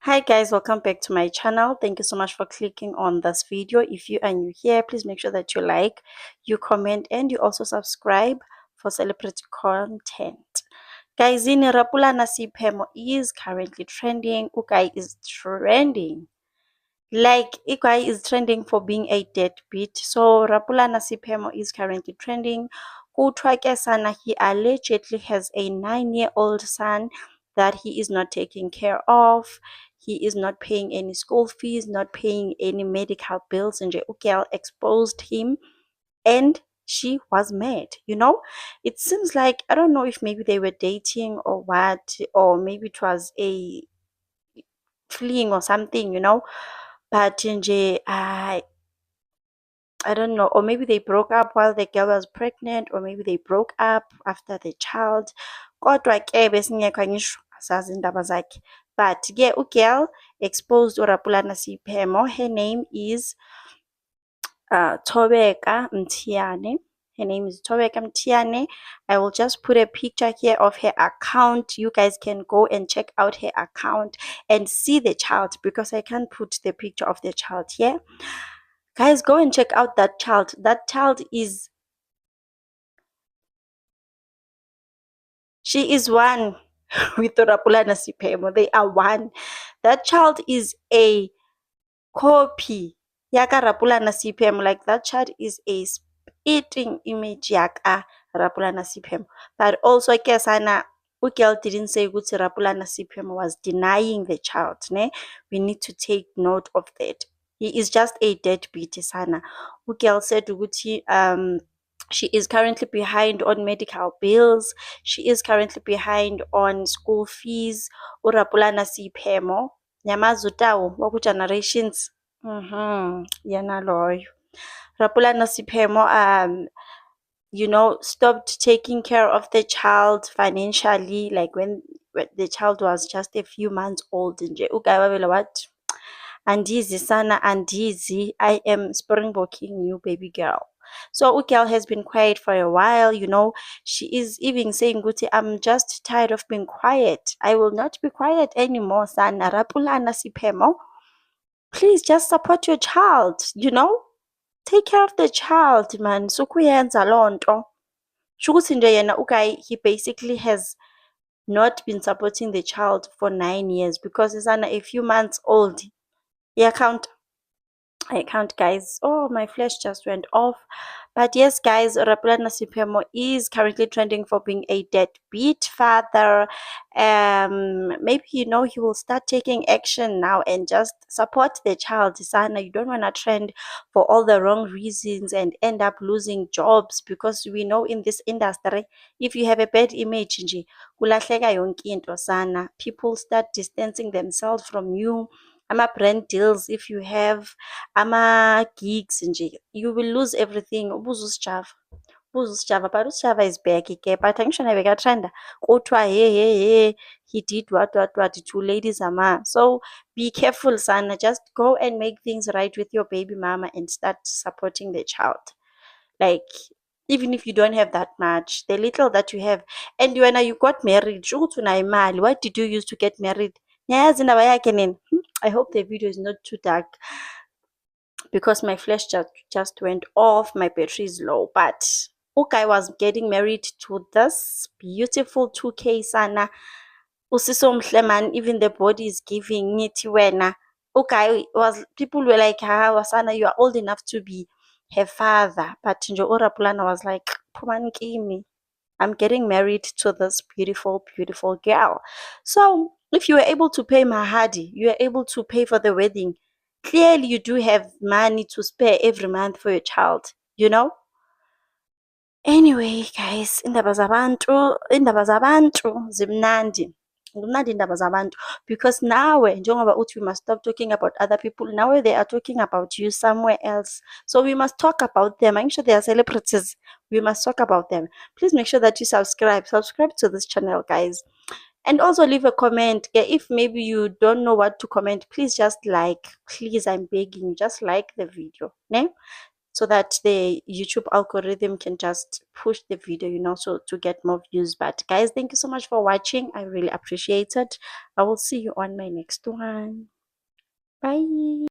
Hi guys, welcome back to my channel. Thank you so much for clicking on this video. If you are new here, please make sure that you like, you comment, and you also subscribe for celebrity content. Guys, in Rapulana Sipemo is currently trending. Ukai is trending. Like Ikai is trending for being a deadbeat. So Rapulana Sipemo is currently trending. Kuthiwa sana, he allegedly has a 9-year-old son that he is not taking care of. He is not paying any school fees, not paying any medical bills, and Ukel exposed him and she was mad. It seems like, I don't know if maybe they were dating or what, or maybe it was a fleeing or something. But nje, I don't know, or maybe they broke up while the girl was pregnant, or maybe they broke up after the child. Kodwa ke besingekho angisho asazi indaba zakhe. But ke ugirl exposed uRapulana Sipemo. Her name is Thobeka Mthiane. Her name is Thobeka Mthiane. I will just put a picture here of her account. You guys can go and check out her account and see the child, because I can't put the picture of the child here. Guys, go and check out that child. That child is, she is one with Rapulana Sipemo. They are one. That child is a copy yaka Rapulana Sipemo. Like, that child is a spitting image yaka Rapulana Sipemo. But also kesana Ugirl didn't say ukuthi Rapulana Sipemo was denying the child. Ne? We need to take note of that. He is just a deadbeat sana. Ugirl said ukuthi she is currently behind on medical bills. She is currently behind on school fees. Urapulana Sipemo nyamaza utawo waku-generations. Yena loyo. Rapulana Sipemo stopped taking care of the child financially, like when the child was just a few months old. Nje ugababela what? Andizi sana, andizi, I am springbooking you, baby girl. So Ugirl has been quiet for a while. She is even saying, Guti, I'm just tired of being quiet. I will not be quiet anymore, sana. Rapulana Sipemo, please just support your child. Take care of the child, man. Sukuyenza lonto. Shukuthi nje yena Ukai, he basically has not been supporting the child for 9 years, because it's a few months old. Yeah, I count, guys. Oh, my flash just went off. But yes, guys, Rapulana Sipemo is currently trending for being a deadbeat father. Maybe he will start taking action now and just support the child. Sana, you don't want to trend for all the wrong reasons and end up losing jobs, because we know in this industry, if you have a bad image, nje, kulahleka yonke into sana. People start distancing themselves from you. Ama-brand deals, if you have ama-gigs nje, you will lose everything. Ubuze usijava, but usijava is back ke. But angisho naye bekatrenda kuthiwa he did what to ladies ama. So be careful sana, just go and make things right with your baby mama and start supporting the child. Like, even if you don't have that much, the little that you have. And when you got married, shukuthi unayo imali, what did you use to get married? Ngiyayazi indaba yakhe nini. I hope the video is not too dark, because my flash just went off, my battery is low. But Ukai was getting married to this beautiful 2K sana. Usiso mhle man, even the body is giving ngithi wena. Ukai was, people were like, wasana, you are old enough to be her father. But nje uRapulana was like, phumani kimi, I'm getting married to this beautiful, beautiful girl. So if you were able to pay mahadi, you were able to pay for the wedding, clearly you do have money to spare every month for your child. Anyway, guys, indaba zabantu zimnandi. Kumnandi indaba zabantu, because nawe njengoba uthi we must stop talking about other people, now they are talking about you somewhere else. So we must talk about them. I'm sure they are celebrities. We must talk about them. Please make sure that you subscribe to this channel, guys. And also leave a comment. If maybe you don't know what to comment, please just like. Please, I'm begging you, just like the video. Ne? so that the YouTube algorithm can just push the video, so to get more views. But guys, thank you so much for watching. I really appreciate it. I will see you on my next one. Bye.